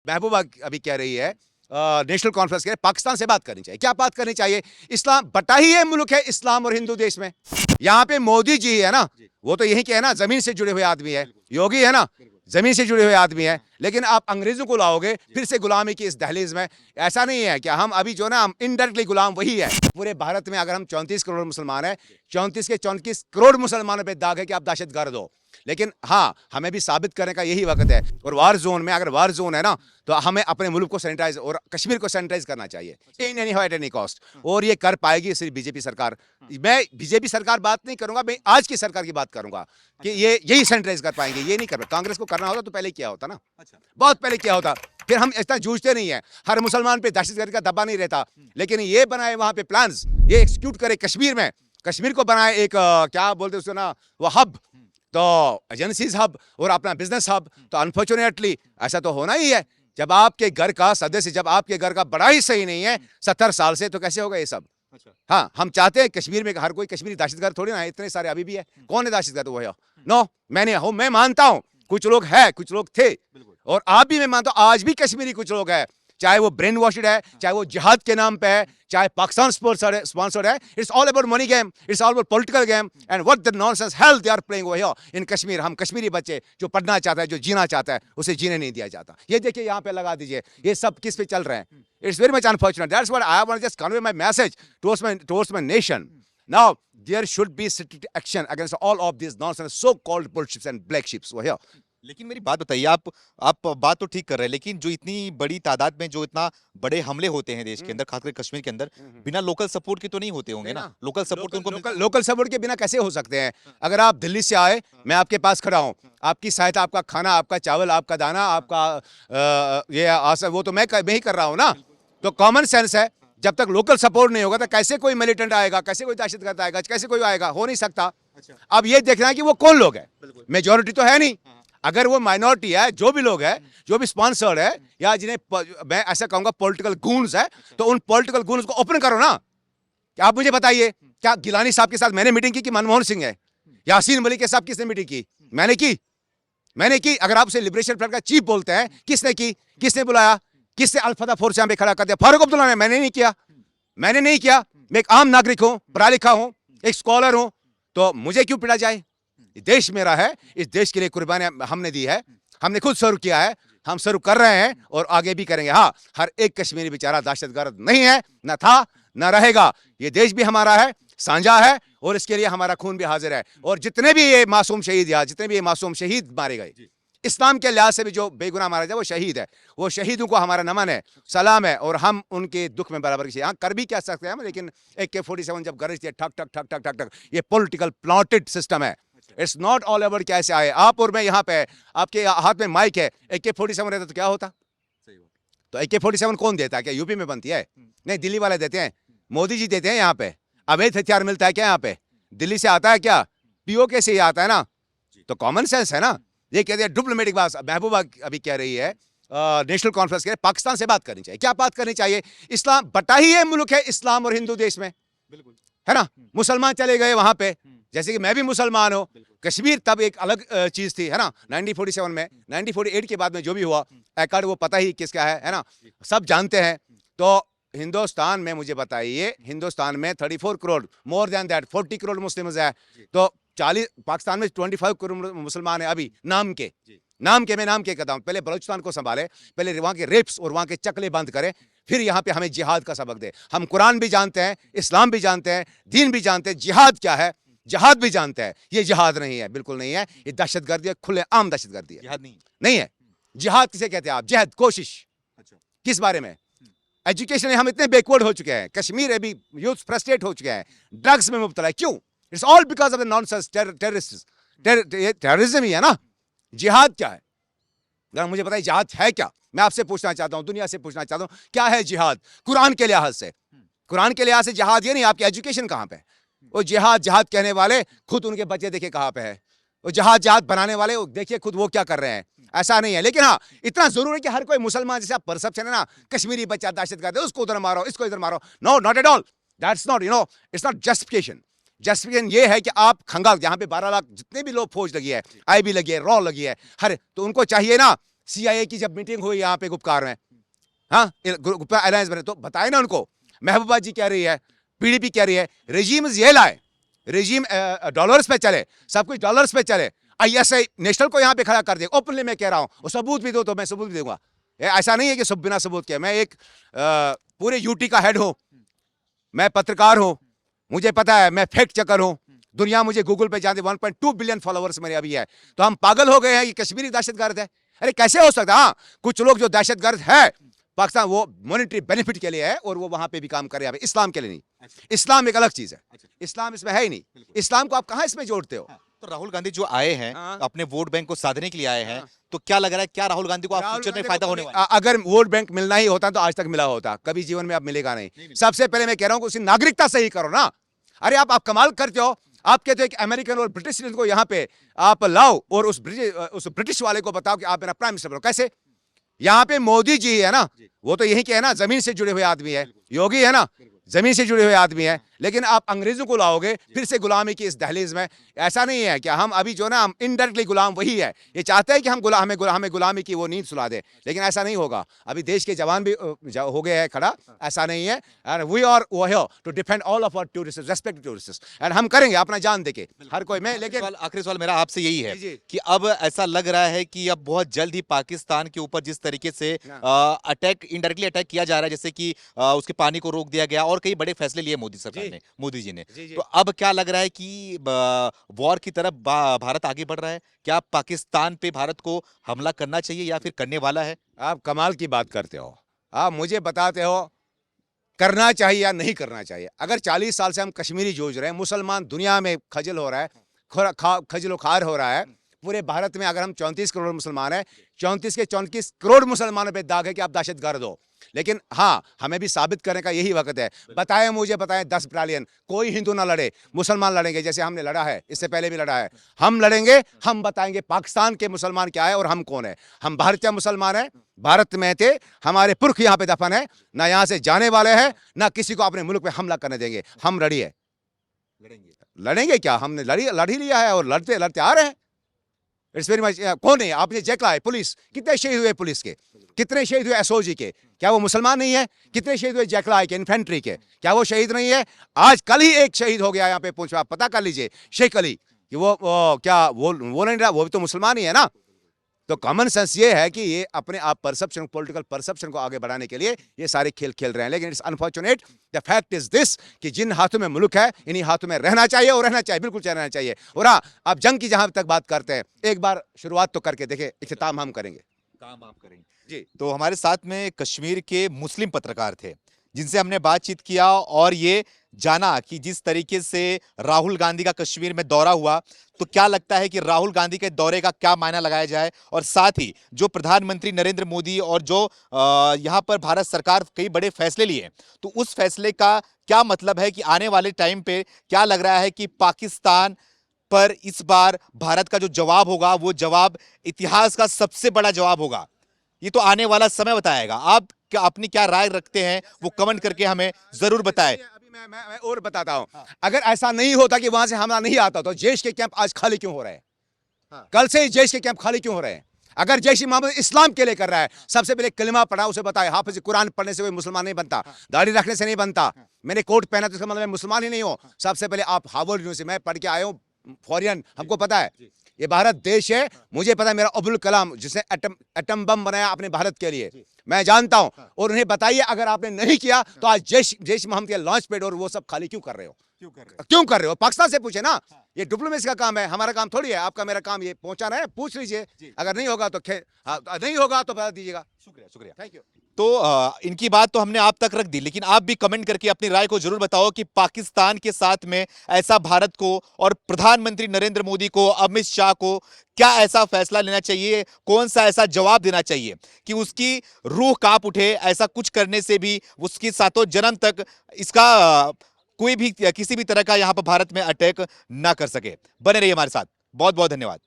महबूबा अभी कह रही है, नेशनल कॉन्फ्रेंस कह रही है, पाकिस्तान से बात करनी चाहिए। क्या बात करनी चाहिए? इस्लाम बटा ही ये मुल्क है, इस्लाम और हिंदू देश में। यहाँ पे मोदी जी है ना, वो तो यही के है ना, जमीन से जुड़े हुए आदमी है। योगी है ना, जमीन से जुड़े हुए आदमी है। लेकिन आप अंग्रेजों को लाओगे फिर से गुलामी की इस दहलीज में। ऐसा नहीं है कि हम अभी जो ना, हम इनडायरेक्टली गुलाम वही है। पूरे भारत में अगर हम 34 करोड़ मुसलमान हैं, 34 के 34 करोड़ मुसलमानों पे दाग है कि आप दहशतगर्द हो। लेकिन हाँ, हमें भी साबित करने का यही वक्त है। और वार जोन में, अगर वार जोन है ना, तो हमें अपने मुल्क को सैनिटाइज और कश्मीर को सैनिटाइज करना चाहिए in any how at any cost. और ये कर पाएगी सिर्फ बीजेपी सरकार। मैं बीजेपी सरकार बात नहीं करूंगा, मैं आज की सरकार की बात करूंगा कि ये यही सैनिटाइज कर पाएंगे। ये नहीं कर पाए। कांग्रेस को करना होता तो पहले किया होता ना, बहुत पहले किया होता। फिर हम इतना जूझते नहीं है। हर मुसलमान पे दहशतगर्द का दबा नहीं रहता। लेकिन ये बनाए वहां पे प्लान्स, ये एक्सिक्यूट करे कश्मीर में, कश्मीर को बनाए एक क्या बोलते उसको ना, वो हब, तो एजेंसीज हब और अपना बिजनेस हब। तो अनफॉर्चुनेटली ऐसा तो होना ही है। जब आपके घर का सदस्य, जब आपके घर का बड़ा ही सही नहीं है 70 साल से, तो कैसे होगा ये सब? हाँ, हम चाहते हैं कश्मीर में हर कोई कश्मीरी दहशतगर्द थोड़ी ना है। इतने सारे अभी भी है। कौन है दहशतगर्द? वो है नो, मैं मानता हूँ कुछ लोग है, कुछ लोग थे, और आप भी, मैं मानता हूँ आज भी कश्मीरी कुछ लोग है। चाहे वो ब्रेन वॉशड है, चाहे वो जिहाद के नाम पे है, चाहे पाकिस्तान स्पॉन्सर्ड है। It's all about money game, it's all about political game, and what the nonsense hell they are playing over here in Kashmir. हम कश्मीरी बच्चे जो पढ़ना चाहता है, जो जीना चाहता है, उसे जीने नहीं दिया जाता। ये देखिए यहाँ पे लगा दीजिए, ये सब किस पे चल रहे हैं? It's very much unfortunate. That's what I want just convey my message towards my nation. Now there should be strict action against all of this nonsense so called bull ships and black ships over here. लेकिन मेरी बात बताइए, आप बात तो ठीक कर रहे हैं, लेकिन जो इतनी बड़ी तादाद में जो इतना बड़े हमले होते हैं देश के अंदर, खासकर कश्मीर के अंदर, बिना लोकल सपोर्ट के तो नहीं होते होंगे ना? लोकल सपोर्ट तो उनको लोकल सपोर्ट के बिना कैसे हो सकते हैं? अगर आप दिल्ली से आए, मैं आपके पास खड़ा हूं, आपकी सहायता, आपका खाना, आपका चावल, आपका दाना, आपका ये आशा, वो तो मैं ही कर रहा हूं ना। तो कॉमन सेंस है, जब तक लोकल सपोर्ट नहीं होगा तो कैसे कोई मिलिटेंट आएगा, कैसे कोई दहशतगर्द आएगा, कैसे कोई आएगा? हो नहीं सकता। अब ये देखना है कि वो कौन लोग है। मेजोरिटी तो है नहीं। अगर वो माइनॉरिटी है, जो भी लोग है, जो भी स्पॉन्सर्ड है, या जिन्हें मैं ऐसा कहूंगा पॉलिटिकल गूंस है, तो उन पॉलिटिकल गूंस को ओपन करो ना। क्या आप मुझे बताइए, क्या गिलानी साहब के साथ मैंने मीटिंग की कि मनमोहन सिंह है? यासीन मलिक के साथ किसने मीटिंग की? मैंने की। अगर आप उसे लिबरेशन फ्रंट का चीफ बोलते हैं, किसने की? किसने बुलाया? किसने अल-फतह फोर्स यहां पे खड़ा कर दिया? फारूक अब्दुल्ला ने। मैंने नहीं किया। मैं एक आम नागरिक हूं, पढ़ा लिखा हूं, एक स्कॉलर हूं, तो मुझे क्यों पिटा जाए? देश मेरा है, इस देश के लिए कुर्बानियां हमने दी है, हमने खुद सर्व किया है, हम सर्व कर रहे हैं और आगे भी करेंगे। हाँ, हर एक कश्मीरी बेचारा दहशतगर्द नहीं है, न था, न रहेगा। ये देश भी हमारा है, साझा है, और इसके लिए हमारा खून भी हाजिर है। और जितने भी ये मासूम शहीद, या जितने भी ये मासूम शहीद मारे गए, इस्लाम के लिहाज से भी जो बेगुनाह मारा जाए, वो शहीद है। वो शहीदों को हमारा नमन है, सलाम है, और हम उनके दुख में बराबर की कर भी क्या सकते हैं हम। लेकिन AK-47 जब गरजती है, ठक ठक ठक ठक ठक ठक, ये पॉलिटिकल प्लॉटेड सिस्टम है। इट्स नॉट ऑल ओवर कैसे आए आप और मैं यहाँ पे, आपके हाथ में माइक है, AK-47 रहता तो क्या होता? तो AK-47 कौन देता है? क्या यूपी में बनती है? नहीं, दिल्ली वाले देते हैं, मोदी जी देते हैं। यहाँ पे अवैध हथियार मिलता है क्या? यहाँ पे दिल्ली से आता है क्या? POK से ही आता है ना। तो कॉमन सेंस है ना। ये कहते हैं डिप्लोमेटिक बात। महबूबा अभी कह रही है, नेशनल कॉन्फ्रेंस कह रही है, पाकिस्तान से बात करनी चाहिए। क्या बात करनी चाहिए? इस्लाम बटा ही ये मुल्क है, इस्लाम और हिंदू देश में, है ना। मुसलमान चले गए वहां पे, जैसे कि मैं भी मुसलमान हूं। कश्मीर तब एक अलग चीज थी, है ना, 1947 में। 1948 के बाद में जो भी हुआ एकड़, वो पता ही किसका है ना, सब जानते हैं। तो हिंदुस्तान में, मुझे बताइए, हिंदुस्तान में 34 crore, more than that 40 crore Muslims है। तो 40, पाकिस्तान में 25 करोड़ मुसलमान है अभी, नाम के मैं नाम के कहता हूं। पहले बलूचिस्तान को संभाले, पहले वहां के रेप्स और वहां के चकले बंद करें, फिर यहाँ पे हमें जिहाद का सबक दे। हम कुरान भी जानते हैं, इस्लाम भी जानते हैं, दीन भी जानते हैं, जिहाद क्या है जिहाद भी जानते हैं। ये जिहाद नहीं है, बिल्कुल नहीं है। ये दहशतगर्दी है, खुले आम दहशतगर्दी है। जिहाद नहीं है। जिहाद किसे कहते हैं आप? जहद, कोशिश। किस बारे में? एजुकेशन में हम इतने बैकवर्ड हो चुके हैं। कश्मीर अभी यूथ फ्रस्ट्रेट हो चुके हैं, ड्रग्स में मुब्तला है। क्यों? It's all because of the nonsense terrorism ही है ना। जिहाद क्या है? अगर मुझे बताइए जिहाद है क्या? मैं आपसे पूछना चाहता हूं, दुनिया से पूछना चाहता हूं, क्या है जिहाद कुरान के लिहाज से? कुरान के लिहाज से जिहाद ये नहीं। आपकी एजुकेशन कहां पे? वो जिहाद कहने वाले खुद, उनके बच्चे देखिए कहां पे है। वो जिहाद बनाने वाले देखिए खुद वो क्या कर रहे हैं। ऐसा नहीं है। लेकिन हाँ, इतना जरूर है कि हर कोई मुसलमान, जैसे परसेप्शन है ना, कश्मीरी बच्चा दहशतगर्द है, उसको उधर मारो, इसको इधर मारो। No, not at all. That's not, it's not justification. Justification ये है कि आप खंगाल, जहां पे 12 लाख जितने भी लोग फौज लगी है, IB लगी है, रॉ लगी है, हर, तो उनको चाहिए ना CIA की जब मीटिंग हुई यहाँ पे गुप्कार में, हाँ गुप्कार अलायंस बने, तो बताए ना उनको, महबूबा जी कह रही है, PDP कह रही है, रेजीम ये लाए, रेजीम डॉलर्स पे चले, सब कुछ डॉलर्स पे चले, ISI नेशनल को यहाँ पे खड़ा कर दे, ओपनली मैं कह रहा हूँ, और सबूत भी दो तो मैं सबूत भी दूंगा। ऐसा नहीं है कि सब बिना सबूत के, मैं एक पूरे UT का हेड हूँ, मैं पत्रकार हूँ, मुझे पता है, मैं फैक्ट चेकर हूँ, दुनिया मुझे गूगल पे जानते, 1.2 बिलियन फॉलोअर्स मेरे अभी है। तो हम पागल हो गए हैं कि कश्मीरी दहशतगर्द है? अरे कैसे हो सकता है? हाँ, कुछ लोग जो दहशतगर्द है पाकिस्तान, वो मॉनेटरी बेनिफिट के लिए है और वो वहां पे भी काम कर रहे हैं, इस्लाम के लिए नहीं। इस्लाम एक अलग चीज है, इस्लाम इसमें है ही नहीं। इस्लाम को आप कहां इसमें जोड़ते हो? तो राहुल गांधी जो आए हैं, हाँ। अपने वोट बैंक को साधने के लिए आए हैं, तो क्या लग रहा है, क्या राहुल गांधी को आप राहुल फ्यूचर में गांधी फायदा को होने कभी- वाला अगर वोट बैंक मिलना ही होता तो आज तक मिला होता, कभी जीवन में अब मिलेगा नहीं। सबसे पहले मैं कह रहा हूं कि उसकी नागरिकता सही करो ना। अरे आप कमाल करते हो, आप कहते हो कि अमेरिकन और ब्रिटिश सिटीजन को यहाँ पे आप लाओ और उस ब्रिटिश वाले को बताओ कि आप मेरा प्राइम मिनिस्टर बनो। कैसे? यहाँ पे मोदी जी है ना, वो तो यही के है ना, जमीन से जुड़े हुए आदमी है। योगी है ना, जमीन से जुड़े हुए आदमी है। लेकिन आप अंग्रेजों को लाओगे फिर से गुलामी की इस दहलीज में। ऐसा नहीं है कि हम अभी जो ना, हम इनडायरेक्टली गुलाम वही है। ये चाहते हैं कि हम हमें गुलामी की वो नींद सुला दे, लेकिन ऐसा नहीं होगा। अभी देश के जवान भी हो गए हैं खड़ा, ऐसा नहीं है। And we are here to defend all of our tourist, respect tourist, and हम करेंगे अपना जान देके हर कोई में। लेकिन आखिरी सवाल मेरा आपसे यही है जी। कि अब ऐसा लग रहा है कि अब बहुत जल्द ही पाकिस्तान के ऊपर जिस तरीके से अटैक, इनडायरेक्टली अटैक किया जा रहा है, जैसे कि उसके पानी को रोक दिया गया और कई बड़े फैसले लिए मोदी सरकार जी। ने, मोदी जी ने, जी। तो अब क्या लग रहा है कि वॉर की तरफ भारत आगे बढ़ रहा है? क्या पाकिस्तान पे भारत को हमला करना चाहिए या फिर करने वाला है? आप कमाल की बात करते हो। आप मुझे बताते हो करना चाहिए या नहीं करना चाहिए। अगर 40 साल से हम कश्मीरी जूझ रहे हैं, मुसलमान दुनिया में खजल हो रहा है, खजलो खार हो रहा है। पूरे भारत में अगर हम 34 करोड़ मुसलमान हैं, 34 के 34 करोड़ मुसलमानों पे दाग है कि आप दहशतगर्द हो। लेकिन हाँ, हमें भी साबित करने का यही वक्त है। बताएं मुझे, बताएं 10 बटालियन, कोई हिंदू ना लड़े, मुसलमान लड़ेंगे जैसे हमने लड़ा है, इससे पहले भी लड़ा है। हम लड़ेंगे, हम बताएंगे पाकिस्तान के मुसलमान क्या है और हम कौन है। हम भारतीय मुसलमान हैं, भारत में थे, हमारे पुरख यहाँ पे दफन है, ना यहाँ से जाने वाले हैं, ना किसी को अपने मुल्क पे हमला करने देंगे। हम लड़िए, लड़ेंगे क्या, हमने लड़ ही लिया है और लड़ते लड़ते आ रहे हैं। It's very much. कौन है? आपने देखा है पुलिस, कितने शहीद हुए पुलिस के, कितने शहीद हुए SOG के, क्या वो मुसलमान नहीं है? कितने शहीद हुए जैकला के, इन्फेंट्री के, क्या वो शहीद नहीं है? आज कल ही एक शहीद हो गया यहाँ पे पूछ, आप पता कर लीजिए, शेख अली, कि वो क्या वो नहीं रहा, वो भी तो मुसलमान ही है ना। तो कॉमन सेंस ये है कि ये अपने आप परसेप्शन, पॉलिटिकल परसेप्शन को आगे बढ़ाने के लिए ये सारे खेल खेल रहे हैं। लेकिन it's unfortunate, the fact is this कि जिन हाथों में मुल्क है, इन्हीं हाथों में रहना चाहिए और रहना चाहिए, बिल्कुल रहना चाहिए। और हाँ, आप जंग की जहां तक बात करते हैं, एक बार शुरुआत तो करके देखे, इख्तिताम हम करेंगे। काम आप करेंगे जी। तो हमारे साथ में कश्मीर के मुस्लिम पत्रकार थे जिनसे हमने बातचीत किया और ये जाना कि जिस तरीके से राहुल गांधी का कश्मीर में दौरा हुआ, तो क्या लगता है कि राहुल गांधी के दौरे का क्या मायना लगाया जाए, और साथ ही जो प्रधानमंत्री नरेंद्र मोदी और जो यहाँ पर भारत सरकार कई बड़े फैसले लिए, तो उस फैसले का क्या मतलब है कि आने वाले टाइम पे क्या लग रहा है कि पाकिस्तान पर इस बार भारत का जो जवाब होगा वो जवाब इतिहास का सबसे बड़ा जवाब होगा। ये तो आने वाला समय बताएगा। आप क्या अपनी क्या राय रखते हैं वो कमेंट करके हमें जरूर बताएं। अभी मैं और बताता हूं, अगर ऐसा नहीं होता कि वहां से हमला नहीं आता, तो जैश के कैंप आज खाली क्यों हो रहे हैं? कल से ही जैश के कैंप खाली क्यों हो रहे हैं? अगर जैश मोहम्मद इस्लाम के लिए कर रहा है, सबसे पहले कलिमा पढ़ा, उसे बताए, हाफिज कुरान पढ़ने से कोई मुसलमान नहीं बनता, दाढ़ी रखने से नहीं बनता, मैंने कोट पहना तो इसका मतलब मैं मुसलमान ही नहीं हूं। सबसे पहले आप हार्वर्ड यूनिवर्सिटी में पढ़ के आए हो, फॉरियन, हमको पता है ये भारत देश है। मुझे पता है मेरा अब्दुल कलाम जिसने एटम बम बनाया अपने भारत के लिए, मैं जानता हूं। और उन्हें बताइए, अगर आपने नहीं किया तो आज जैश मोहम्मद के लॉन्च पैड और वो सब खाली क्यों कर रहे हो? क्यों कर रहे हो? पाकिस्तान से पूछे ना, ये डिप्लोमेसी का काम है, हमारा काम थोड़ी है। आपका मेरा काम ये पहुंचाना है, पूछ लीजिए। अगर नहीं होगा तो नहीं होगा तो बता दीजिएगा। शुक्रिया। Thank you. तो इनकी बात तो हमने आप तक रख दी, लेकिन आप भी कमेंट करके अपनी राय को जरूर बताओ कि पाकिस्तान के साथ में ऐसा भारत को और प्रधानमंत्री नरेंद्र मोदी को, अमित शाह को क्या ऐसा फैसला लेना चाहिए, कौन सा ऐसा जवाब देना चाहिए कि उसकी रूह कांप उठे, ऐसा कुछ करने से भी उसकी सातों जन्म तक इसका कोई भी किसी भी तरह का यहां पर भारत में अटैक ना कर सके। बने रहिए हमारे साथ। बहुत बहुत धन्यवाद।